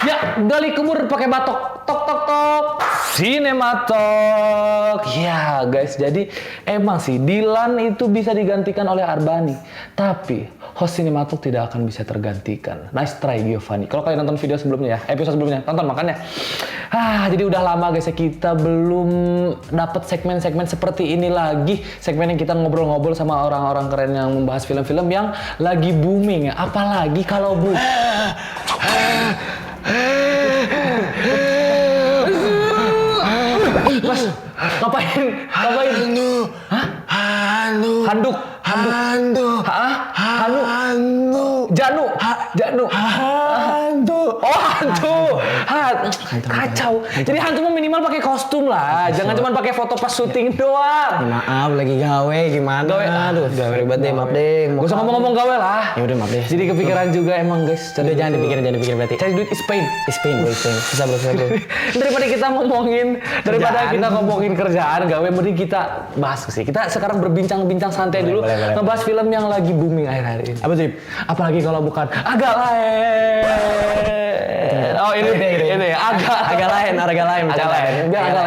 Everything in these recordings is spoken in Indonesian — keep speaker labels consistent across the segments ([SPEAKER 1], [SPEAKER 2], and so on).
[SPEAKER 1] Ya, gali kubur pakai batok. Tok tok tok. Sinematok. Ya, guys, jadi emang sih Dilan itu bisa digantikan oleh Arbani. Tapi host Sinematok tidak akan bisa tergantikan. Nice try Giovanni. Kalau kalian nonton video sebelumnya ya, episode sebelumnya, tonton makanya. Jadi udah lama guys ya kita belum dapat segmen-segmen seperti ini lagi. Segmen yang kita ngobrol-ngobrol sama orang-orang keren yang membahas film-film yang lagi booming ya. Apalagi kalau Mas, ngapain? Hah? Handuk. Janu. Oh, hantu. Kacau. Jadi hantu minimal pakai kostum lah. Jangan cuma pakai foto pas syuting doang.
[SPEAKER 2] Maaf, lagi gawe gimana? Aduh, ribet deh, maaf deh.
[SPEAKER 1] Gak usah ngomong-ngomong gawe lah.
[SPEAKER 2] Ya udah, maaf deh.
[SPEAKER 1] Jadi kepikiran juga emang guys.
[SPEAKER 2] Udah jangan dipikirin berarti.
[SPEAKER 1] Cari duit is pain.
[SPEAKER 2] Susah bro.
[SPEAKER 1] Daripada kita ngomongin kerjaan, gawe, mending kita bahas sih. Kita sekarang berbincang-bincang santai dulu, ngebahas film yang lagi booming akhir-akhir ini.
[SPEAKER 2] Apa sih?
[SPEAKER 1] Apalagi kalau bukan agak lain. Oh ini agak lain. Biar agak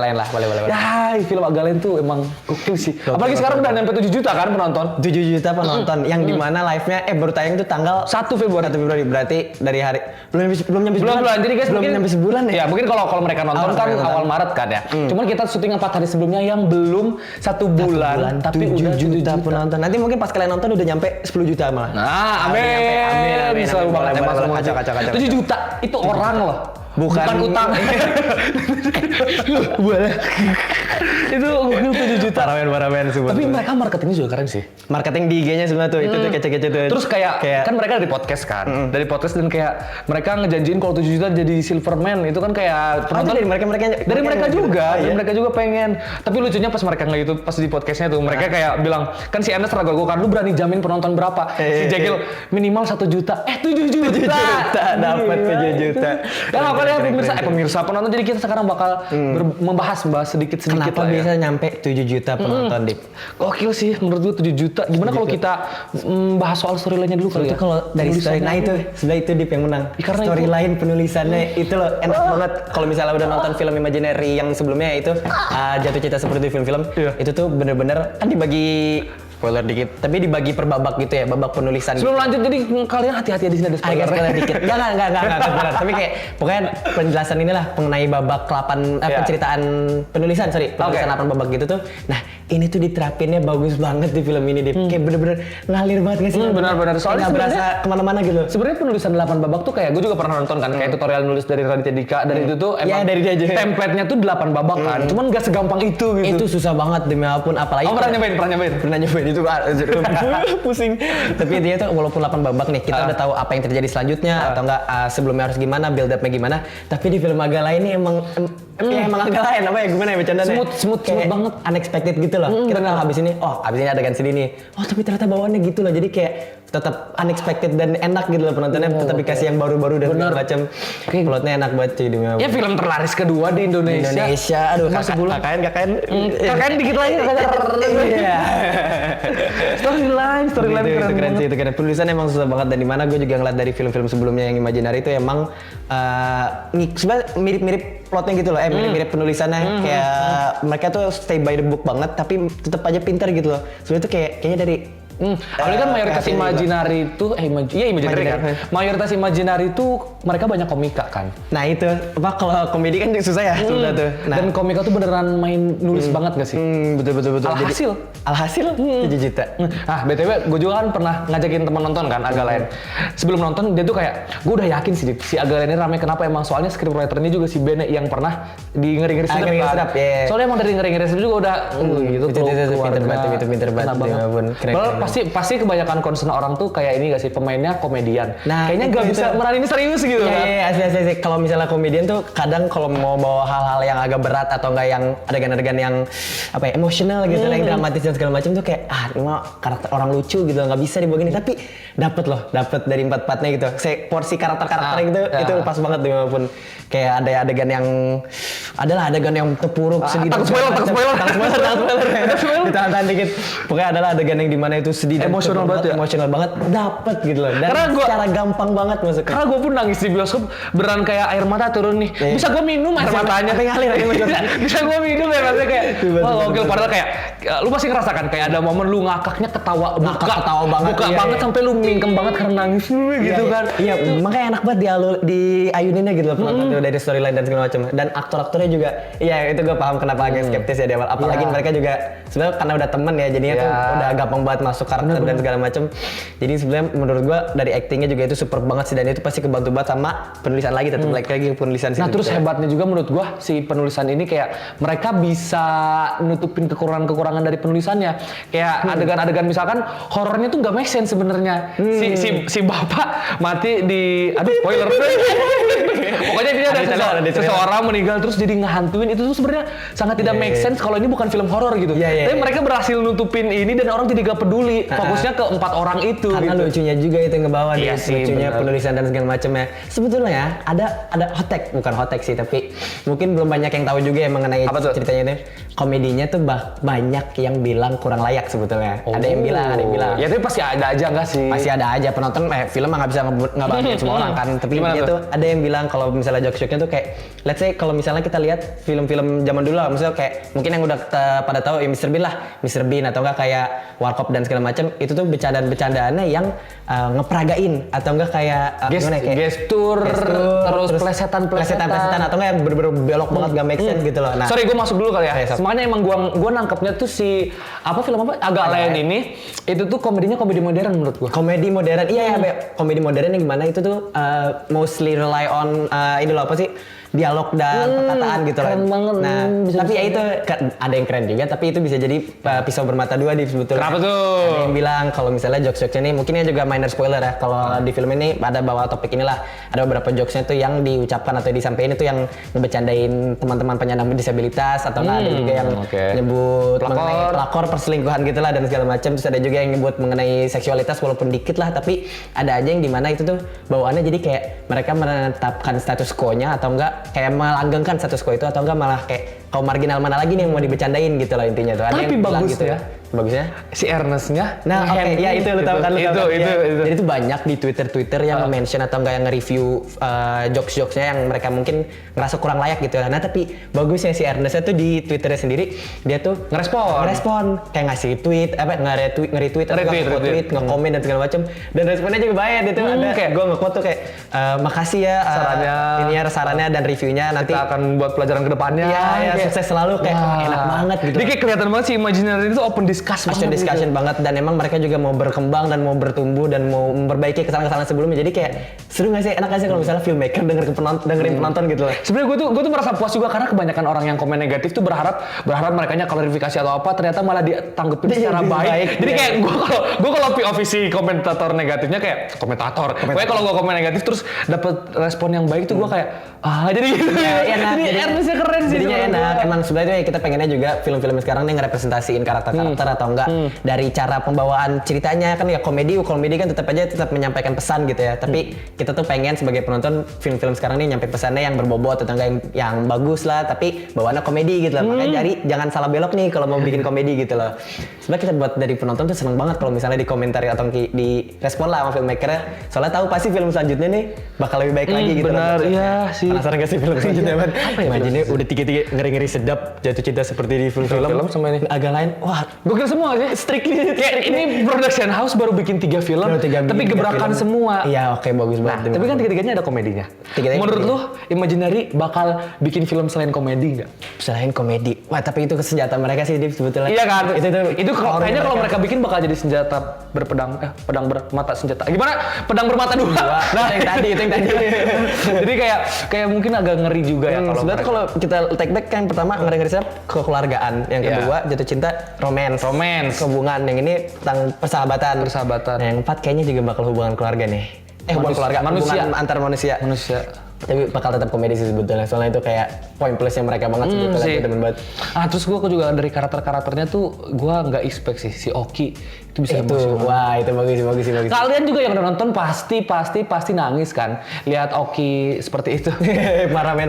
[SPEAKER 1] lain lah. Boleh. Ya, film agak lain tuh emang gokil sih. Apalagi sekarang udah nyampe 7 juta kan penonton.
[SPEAKER 2] 7 juta penonton yang dimana live-nya baru tayang tuh tanggal
[SPEAKER 1] 1 Februari.
[SPEAKER 2] Berarti dari hari belum nyampe sebulan.
[SPEAKER 1] Jadi guys
[SPEAKER 2] belum nyampe sebulan ya.
[SPEAKER 1] Ya mungkin kalau mereka nonton kan awal Maret kan ya. Cuman kita syuting 4 hari sebelumnya yang belum 1 bulan tapi
[SPEAKER 2] 7 juta penonton. Nanti mungkin pas kalian nonton udah nyampe 10 juta malah.
[SPEAKER 1] Nah, amin. Selalu banget emang semua.
[SPEAKER 2] Kacau.
[SPEAKER 1] 7 juta itu orang loh. Bukan utang.
[SPEAKER 2] Boleh.
[SPEAKER 1] Itu 7 juta.
[SPEAKER 2] Paramen semua.
[SPEAKER 1] Tapi mereka marketingnya juga keren sih.
[SPEAKER 2] Marketing di IG-nya sebenarnya tuh itu tuh kece-kece tuh.
[SPEAKER 1] Terus kayak kan mereka dari podcast kan. Dari podcast dan kayak mereka ngejanjiin kalau 7 juta jadi Silverman itu kan kayak penonton dari mereka juga pengen. Tapi lucunya pas mereka nge-YouTube pas di podcastnya tuh mereka kayak bilang kan si Ernest ragu-ragu kan lu berani jamin penonton berapa? Si Jekil minimal 1 juta. 7 juta.
[SPEAKER 2] Dapat 7 juta.
[SPEAKER 1] Ya apa ya pemirsa penonton, jadi kita sekarang bakal membahas sedikit-sedikit
[SPEAKER 2] kenapa
[SPEAKER 1] lah ya.
[SPEAKER 2] bisa nyampe 7 juta penonton Dip?
[SPEAKER 1] Gokil sih menurut gua 7 juta. Gimana kalau kita bahas soal storyline-nya dulu kali ya?
[SPEAKER 2] Kalau dari storyline itu sebelah itu Dip yang menang.
[SPEAKER 1] Karena
[SPEAKER 2] storyline penulisannya itu loh enak banget. Kalau misalnya udah nonton film Imaginary yang sebelumnya itu Jatuh Cinta Seperti Film-film, itu tuh bener-bener kan dibagi spoiler dikit, tapi dibagi per babak gitu ya, babak penulisan.
[SPEAKER 1] Sebelum lanjut, jadi kalian hati-hati di sini ada spoiler.
[SPEAKER 2] Agak spoiler dikit. Enggak spoiler. Tapi kayak pokoknya penjelasan inilah mengenai babak 8 penceritaan penulisan, penulisan 8 babak gitu tuh. Nah, ini tuh diterapinnya bagus banget di film ini, Dip. Kayak bener-bener ngalir banget gak sih?
[SPEAKER 1] Benar-benar. Soalnya
[SPEAKER 2] nggak berasa kemana-mana gitu.
[SPEAKER 1] Sebenarnya penulisan 8 babak tuh kayak gue juga pernah nonton kan, kayak tutorial nulis dari Raditya Dika, dan itu tuh emang
[SPEAKER 2] dari dia aja.
[SPEAKER 1] Template-nya tuh 8 babak kan. Cuman gak segampang itu gitu.
[SPEAKER 2] Itu susah banget demi apapun, apalagi
[SPEAKER 1] pernah nyobain
[SPEAKER 2] itu pusing. Tapi dia tuh walaupun 8 babak nih, kita udah tahu apa yang terjadi selanjutnya atau enggak sebelumnya harus gimana, build up-nya gimana. Tapi di film Agala ini emang agak lain apa ya, gimana ya bercandanya?
[SPEAKER 1] Smooth banget,
[SPEAKER 2] unexpected gitu loh. Kita nggak habis ini adegan sini nih. Tapi ternyata bawaannya gitu loh. Jadi kayak tetap unexpected dan enak gitu loh, penontonnya tetap dikasih yang baru-baru dan segala macam. Plotnya enak banget cuy.
[SPEAKER 1] Ya film terlaris kedua di Indonesia.
[SPEAKER 2] Aduh, KKN dikit lagi. Iya.
[SPEAKER 1] Storyline
[SPEAKER 2] keren sih, itu keren. Penulisan emang susah banget, dan dimana gue juga ngeliat dari film-film sebelumnya yang Imaginary itu emang sebenarnya mirip-mirip plotnya gitu loh, mirip-mirip penulisannya. Kayak mereka tuh stay by the book banget, tapi tetap aja pintar gitu loh. Sebenarnya tuh kayaknya dari
[SPEAKER 1] apalagi kan mayoritas Imaginary itu Imaginary kan. Mayoritas Imaginary itu mereka banyak komika kan.
[SPEAKER 2] Nah itu kalau komedi kan susah ya sebenarnya tuh.
[SPEAKER 1] Nah, dan komika tuh beneran main nulis banget gak sih?
[SPEAKER 2] Betul. Alhasil 7 juta.
[SPEAKER 1] BTW gue juga kan pernah ngajakin teman nonton kan Agak Lain. Sebelum nonton dia tuh kayak gue udah yakin sih si Agak Lain ini ramai, kenapa emang soalnya scriptwriter-nya juga si Bene yang pernah di Ngeri-Ngeri Sedap kan. Soalnya emang dari Ngeri-Ngeri Sedap juga udah gitu.
[SPEAKER 2] Itu pinter banget.
[SPEAKER 1] Pasti kebanyakan concern orang tuh kayak ini gak sih, pemainnya komedian. Nah, kayaknya gak bisa meranin serius gitu kan.
[SPEAKER 2] Iya, asli. Kalau misalnya komedian tuh kadang kalau mau bawa hal-hal yang agak berat atau enggak yang adegan-adegan yang emosional gitu, yang dramatis dan segala macam tuh kayak ini mah karakter orang lucu gitu, nggak bisa dibawa gini. Tapi dapat dari 4-4-nya gitu. Porsi karakter-karakternya gitu, itu pas banget dimanapun. Kayak ada adegan yang terpuruk sedih.
[SPEAKER 1] Takut spoiler.
[SPEAKER 2] Ditahan dikit. Pokoknya adalah adegan yang dimana itu sedih dan
[SPEAKER 1] Emosional banget ya?
[SPEAKER 2] emosional banget dapet gitu loh. Dan
[SPEAKER 1] Karena
[SPEAKER 2] secara gampang banget masuknya.
[SPEAKER 1] Karena gue pun nangis di bioskop, beneran kayak air mata turun nih.
[SPEAKER 2] Iya.
[SPEAKER 1] Bisa gue minum air matanya.
[SPEAKER 2] sampai ngalir air mata.
[SPEAKER 1] Bisa gue minum air matanya kayak,
[SPEAKER 2] Betul,
[SPEAKER 1] wah
[SPEAKER 2] betul,
[SPEAKER 1] gokil.
[SPEAKER 2] betul.
[SPEAKER 1] Padahal kayak, lu pasti ngerasakan kayak ada momen lu ngakaknya ketawa
[SPEAKER 2] Ketawa banget,
[SPEAKER 1] buka
[SPEAKER 2] iya,
[SPEAKER 1] banget
[SPEAKER 2] iya.
[SPEAKER 1] sampai lu mingkem banget karena nangis gitu kan.
[SPEAKER 2] Iya, makanya enak banget di ayuninnya gitu loh penonton tuh dari storyline dan segala macam. Dan aktor-aktornya juga, iya itu gue paham kenapa agak skeptis ya di awal. Apalagi
[SPEAKER 1] Iya.
[SPEAKER 2] mereka juga sebenarnya karena udah temen ya, jadinya tuh
[SPEAKER 1] Iya.
[SPEAKER 2] udah gampang banget masuk karakter dan segala macam. Jadi sebenarnya menurut gue dari actingnya juga itu super banget sih, dan itu pasti kebantu banget sama penulisan lagi, tetap balik lagi ke penulisan
[SPEAKER 1] Nah
[SPEAKER 2] situ
[SPEAKER 1] terus
[SPEAKER 2] gitu ya.
[SPEAKER 1] hebatnya juga menurut gua si penulisan ini kayak mereka bisa nutupin kekurangan-kekurangan dari penulisannya. Kayak adegan-adegan misalkan horornya tuh nggak make sense sebenarnya. Si bapak mati di aduh spoiler. Pokoknya dia ada
[SPEAKER 2] Ada di trailer.
[SPEAKER 1] seseorang meninggal terus jadi ngehantuin itu tuh sebenarnya sangat tidak make sense kalau ini bukan film horor gitu.
[SPEAKER 2] Iya, iya,
[SPEAKER 1] Tapi
[SPEAKER 2] iya.
[SPEAKER 1] mereka berhasil nutupin ini dan orang jadi gak peduli. Fokusnya ke 4 orang itu
[SPEAKER 2] Karena
[SPEAKER 1] gitu.
[SPEAKER 2] lucunya juga itu yang ngebawa
[SPEAKER 1] Iya
[SPEAKER 2] di
[SPEAKER 1] sih,
[SPEAKER 2] lucunya
[SPEAKER 1] bener.
[SPEAKER 2] penulisan dan segala macamnya. Sebetulnya ya ada hot take, bukan hot take sih, tapi mungkin belum banyak yang tahu juga ya mengenai
[SPEAKER 1] Apa tuh?
[SPEAKER 2] ceritanya ini. Komedinya tuh banyak yang bilang kurang layak sebetulnya. Ada yang bilang.
[SPEAKER 1] Ya tapi pasti ada aja nggak sih?
[SPEAKER 2] Pasti ada aja penonton, film mah nggak bisa ngebahagiain semua orang kan. Tapi
[SPEAKER 1] Gimana
[SPEAKER 2] intinya
[SPEAKER 1] tuh?
[SPEAKER 2] tuh ada yang bilang kalau misalnya jokes-jokesnya tuh kayak, let's say kalau misalnya kita lihat film-film zaman dulu lah, misalnya kayak mungkin yang udah pada tahu ya Mr. Bean lah, Mr. Bean atau enggak kayak Warkop dan segala macam, itu tuh bercandaan-bercandaannya yang ngeperagain atau enggak kayak gimana ya, kayak
[SPEAKER 1] gestur, terus plesetan-plesetan
[SPEAKER 2] atau enggak yang bener-bener belok banget gak make sense gitu loh. Nah,
[SPEAKER 1] Sorry, gue masuk dulu kali ya.
[SPEAKER 2] Oke, sok.
[SPEAKER 1] Semuanya emang gua nangkepnya tuh si film apa agak lain ini, itu tuh komedinya komedi modern menurut gua.
[SPEAKER 2] komedi modern, iya ya, komedi modern yang gimana itu tuh mostly rely on ini loh apa sih, dialog dan perkataan gitu
[SPEAKER 1] keren
[SPEAKER 2] lah.
[SPEAKER 1] banget.
[SPEAKER 2] Nah,
[SPEAKER 1] Bisa
[SPEAKER 2] tapi ya
[SPEAKER 1] bisa
[SPEAKER 2] itu ada yang keren juga, tapi itu bisa jadi pisau bermata dua di sebetulnya.
[SPEAKER 1] Kenapa tuh?
[SPEAKER 2] Ada yang bilang kalau misalnya jokes-jokesnya ini, mungkin ini juga minor spoiler ya. Kalau di film ini ada bawa topik inilah, ada beberapa jokesnya tuh yang diucapkan atau disampaikan itu yang ngebecandain teman-teman penyandang disabilitas, atau nggak ada juga yang
[SPEAKER 1] oke.
[SPEAKER 2] nyebut mengenai
[SPEAKER 1] Pelakor.
[SPEAKER 2] pelakor perselingkuhan gitu lah dan segala macam. Terus ada juga yang nyebut mengenai seksualitas walaupun dikit lah, tapi ada aja yang dimana itu tuh bawaannya jadi kayak mereka menetapkan status quo-nya atau enggak kayak melanggengkan status quo itu, atau enggak malah kayak kaum marginal mana lagi nih yang mau dibecandain gitu loh intinya tuh. Ada
[SPEAKER 1] Tapi
[SPEAKER 2] yang bilang
[SPEAKER 1] bagus
[SPEAKER 2] gitu
[SPEAKER 1] ya.
[SPEAKER 2] Bagusnya.
[SPEAKER 1] Si Ernest-nya.
[SPEAKER 2] Nah, oke, ya itu lu tahu kan, lu tahu kan,
[SPEAKER 1] itu.
[SPEAKER 2] ya. Jadi itu banyak di Twitter yang mention atau enggak yang nge-review jokes-jokesnya yang mereka mungkin ngerasa kurang layak gitu ya. Nah, tapi bagusnya si Ernest tuh di Twitternya sendiri dia tuh ngerespon kayak ngasih tweet, nge-retweet atau nge-tweet, nge-komen dan segala macam. Dan responnya juga banyak, dia tuh ada
[SPEAKER 1] kayak
[SPEAKER 2] gue nge-quote tuh kayak makasih ya sarannya dan reviewnya, nanti
[SPEAKER 1] Kita akan buat pelajaran ke depannya.
[SPEAKER 2] ya
[SPEAKER 1] Kayak,
[SPEAKER 2] sukses selalu, kayak
[SPEAKER 1] wah.
[SPEAKER 2] enak banget gitu.
[SPEAKER 1] Dia kayak kelihatan banget si Imaginary itu open discuss
[SPEAKER 2] Passion
[SPEAKER 1] banget
[SPEAKER 2] discussion
[SPEAKER 1] gitu.
[SPEAKER 2] banget, dan emang mereka juga mau berkembang dan mau bertumbuh dan mau memperbaiki kesalahan-kesalahan sebelumnya. Jadi kayak seru nggak sih, enak nggak sih kalau misalnya filmmaker dengerin penonton gitu loh.
[SPEAKER 1] Sebenarnya gue tuh merasa puas juga karena kebanyakan orang yang komen negatif tuh berharap merekanya klarifikasi atau apa, ternyata malah ditanggepin secara baik. Jadi
[SPEAKER 2] iya.
[SPEAKER 1] kayak gue kalau POV si komentator negatifnya kayak pokoknya kalau gue komen negatif terus dapet respon yang baik tuh gue kayak jadi gitu.
[SPEAKER 2] Enak,
[SPEAKER 1] Jadi Ernestnya keren sih.
[SPEAKER 2] jadinya
[SPEAKER 1] menurut
[SPEAKER 2] enak.
[SPEAKER 1] gua.
[SPEAKER 2] Emang sebenarnya kita pengennya juga film-film sekarang nih ngerepresentasiin karakter-karakter atau enggak dari cara pembawaan ceritanya kan ya, komedi kan tetap menyampaikan pesan gitu ya. Tapi kita tuh pengen sebagai penonton film-film sekarang nih nyampe pesannya yang berbobot atau enggak yang bagus lah, tapi bawaannya komedi gitu lah. Makanya jangan salah belok nih kalau mau bikin komedi gitu loh. Sebenarnya kita buat dari penonton tuh seneng banget kalau misalnya di komentari atau di respon lah sama filmmakernya. Soalnya tahu pasti film selanjutnya nih bakal lebih baik lagi gitu.
[SPEAKER 1] Benar,
[SPEAKER 2] loh.
[SPEAKER 1] iya sih.
[SPEAKER 2] Penasaran gak sih film selanjutnya, Man?
[SPEAKER 1] Apa ya
[SPEAKER 2] Imagine udah tiga-tiga ngeri-ngeri sedap, jatuh cinta seperti di film
[SPEAKER 1] sama ini.
[SPEAKER 2] agak lain. Wah,
[SPEAKER 1] Gokil semua sih.
[SPEAKER 2] strictly.
[SPEAKER 1] Kayak ini production house baru bikin 3 film, tapi gebrakan semua.
[SPEAKER 2] Iya, oke, bagus
[SPEAKER 1] Nah,
[SPEAKER 2] banget.
[SPEAKER 1] tapi kan tiga-tiganya ada komedinya.
[SPEAKER 2] Tiga-tiganya
[SPEAKER 1] Menurut
[SPEAKER 2] komedi.
[SPEAKER 1] lu Imaginary bakal bikin film selain komedi nggak?
[SPEAKER 2] selain komedi. Wah, tapi itu senjata mereka sih, Div, sebetulnya.
[SPEAKER 1] Iya kan? Itu
[SPEAKER 2] power
[SPEAKER 1] kayaknya kalau mereka
[SPEAKER 2] mereka
[SPEAKER 1] bikin bakal jadi senjata pedang bermata senjata. Gimana? Pedang bermata dua.
[SPEAKER 2] Nah, itu yang tadi.
[SPEAKER 1] Jadi kayak mungkin agak ngeri juga ya kalau
[SPEAKER 2] Sebenarnya
[SPEAKER 1] mereka.
[SPEAKER 2] kalau kita take back kan pertama ngeri-ngeri siap kekeluargaan, yang
[SPEAKER 1] Iya.
[SPEAKER 2] kedua jatuh cinta, romance, hubungan, yang ini tentang persahabatan. Nah, yang empat kayaknya juga bakal hubungan keluarga nih. Hubungan keluarga, hubungan antar manusia. Tapi bakal tetap komedi sih sebetulnya, soalnya itu kayak poin plusnya mereka banget sebetulnya,
[SPEAKER 1] sih.
[SPEAKER 2] gue demen banget.
[SPEAKER 1] Terus gue juga dari karakternya tuh gue nggak expect sih si Oki itu bisa emosional.
[SPEAKER 2] Wah, itu bagus.
[SPEAKER 1] Kalian juga yang udah nonton pasti nangis kan lihat Oki seperti itu.
[SPEAKER 2] parah men.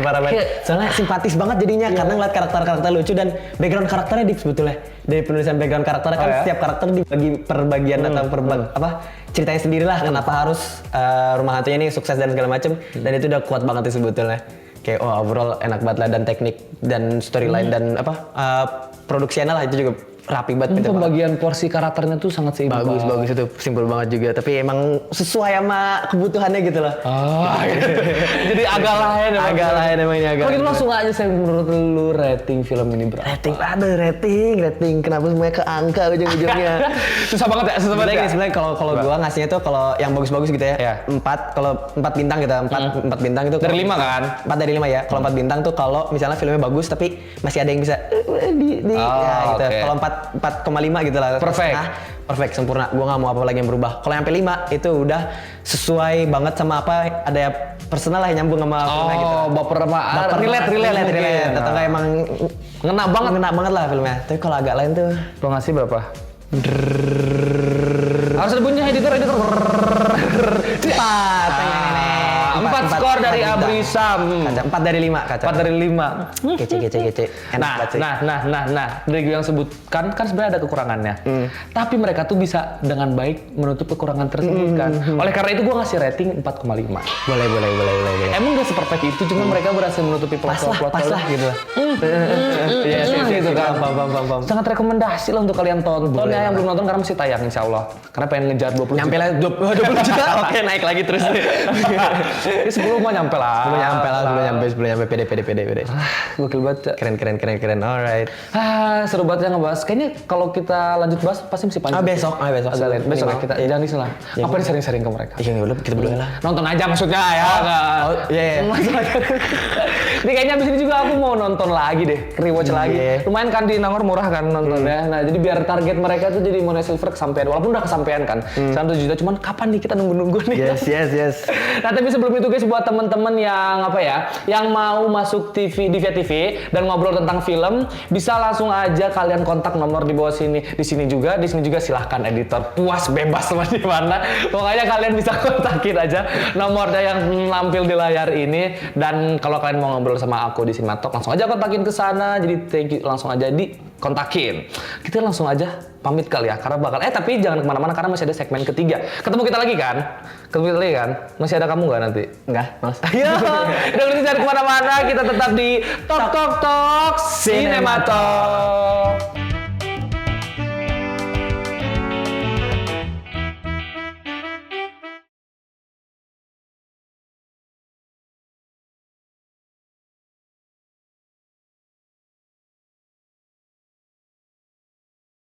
[SPEAKER 2] Soalnya simpatis banget jadinya karena ngeliat karakter-karakter lucu dan background karakternya Div sebetulnya. dari penulisan background karakter kan
[SPEAKER 1] ya?
[SPEAKER 2] setiap karakter dibagi per bagian atau apa ceritanya sendiri lah kenapa harus rumah hantunya ini sukses dan segala macem dan itu udah kuat banget sih sebetulnya kayak overall enak banget lah dan teknik dan storyline dan produksinya lah itu juga rapi banget gitu.
[SPEAKER 1] Pembagian porsi karakternya tuh sangat seimbang.
[SPEAKER 2] Bagus itu simpel banget juga tapi emang sesuai sama kebutuhannya gitu loh.
[SPEAKER 1] Jadi agak lain emang.
[SPEAKER 2] Agak lain emang ini agak.
[SPEAKER 1] Kalau gitu langsung aja saya menurut lu rating film ini berapa?
[SPEAKER 2] Rating kenapa semuanya ke angka ujung-ujungnya.
[SPEAKER 1] Susah banget ya, susah banget ya.
[SPEAKER 2] Sebenarnya kalau gua ngasihnya tuh kalau yang bagus-bagus gitu ya.
[SPEAKER 1] Iya.
[SPEAKER 2] 4 kalau 4 bintang gitu. 4 bintang itu
[SPEAKER 1] Dari 5 kan?
[SPEAKER 2] 4 dari 5 ya. Kalau 4 bintang tuh kalau misalnya filmnya bagus tapi masih ada yang bisa ya gitu.
[SPEAKER 1] Oke.
[SPEAKER 2] Kalau 4,5 gitu lah.
[SPEAKER 1] Perfect.
[SPEAKER 2] Perfect, sempurna. Gua nggak mau apa lagi yang berubah. Kalau sampai 5 itu udah sesuai banget sama apa ada ya personal lah yang nyambung sama filmnya gitu.
[SPEAKER 1] Baper sama relate mungkin.
[SPEAKER 2] Atau nggak emang ngena banget lah filmnya. Tapi kalau agak lain tuh
[SPEAKER 1] Lo ngasih berapa? Harus ada bunyinya editor. 4 skor dari Abrisam.
[SPEAKER 2] 4 dari 5 kaca.
[SPEAKER 1] 4 dari 5.
[SPEAKER 2] Kece. Enak banget sih.
[SPEAKER 1] Nah, dari gue yang sebutkan kan sebenarnya ada kekurangannya. Tapi mereka tuh bisa dengan baik menutup kekurangan tersebut kan. Oleh karena itu gue ngasih rating 4,5.
[SPEAKER 2] Boleh.
[SPEAKER 1] Emang gak seperfect itu, cuma mereka berhasil menutupi plot
[SPEAKER 2] Pas lah gitu.
[SPEAKER 1] Iya sih gitu kan.
[SPEAKER 2] Paham.
[SPEAKER 1] Sangat rekomendasi lah untuk kalian tonton ya yang belum nonton karena masih tayang insya Allah. Karena pengen ngejar 20
[SPEAKER 2] Nyampe lah 20 juta. Oke, naik lagi terus.
[SPEAKER 1] Ini sebelum mau nyampe lah.
[SPEAKER 2] Sebelum nyampe pede.
[SPEAKER 1] Gokil banget. Cak.
[SPEAKER 2] Keren. Alright.
[SPEAKER 1] Seru banget ya ngebahas. Kayaknya kalau kita lanjut bahas pasti mesti panjang.
[SPEAKER 2] Besok.
[SPEAKER 1] Agak lain. Besok ya kita
[SPEAKER 2] Iya.
[SPEAKER 1] jangan istilah. Apa sering-sering ke mereka?
[SPEAKER 2] Iya, udah kita berdua lah.
[SPEAKER 1] Nonton aja maksudnya ya.
[SPEAKER 2] Iya.
[SPEAKER 1] Ini kayaknya abis ini juga aku mau nonton lagi deh, rewatch lagi. Lumayan kan di Nangor murah kan nontonnya. Nah jadi biar target mereka tuh jadi Monet Silver kesampaian. Walaupun udah kesampaian kan, 100 juta. Cuman kapan nih kita nunggu nih?
[SPEAKER 2] Yes.
[SPEAKER 1] Nah tapi sebelum itu guys buat temen-temen yang yang mau masuk Divia TV dan ngobrol tentang film, bisa langsung aja kalian kontak nomor di bawah sini. Di sini juga silahkan editor puas bebas sama di mana. Pokoknya kalian bisa kontakin aja nomornya yang nampil di layar ini. Dan kalau kalian mau ngobrol sama aku di Simatok, langsung aja kontakin ke sana. Jadi thank you, langsung aja dikontakin. Kita langsung aja pamit kali ya, karena tapi jangan kemana-mana karena masih ada segmen ketiga. Ketemu kita lagi kan? Masih ada kamu nggak nanti?
[SPEAKER 2] Enggak, Mas.
[SPEAKER 1] Ayo, jangan kemana-mana. Kita tetap di Tok Sinematok.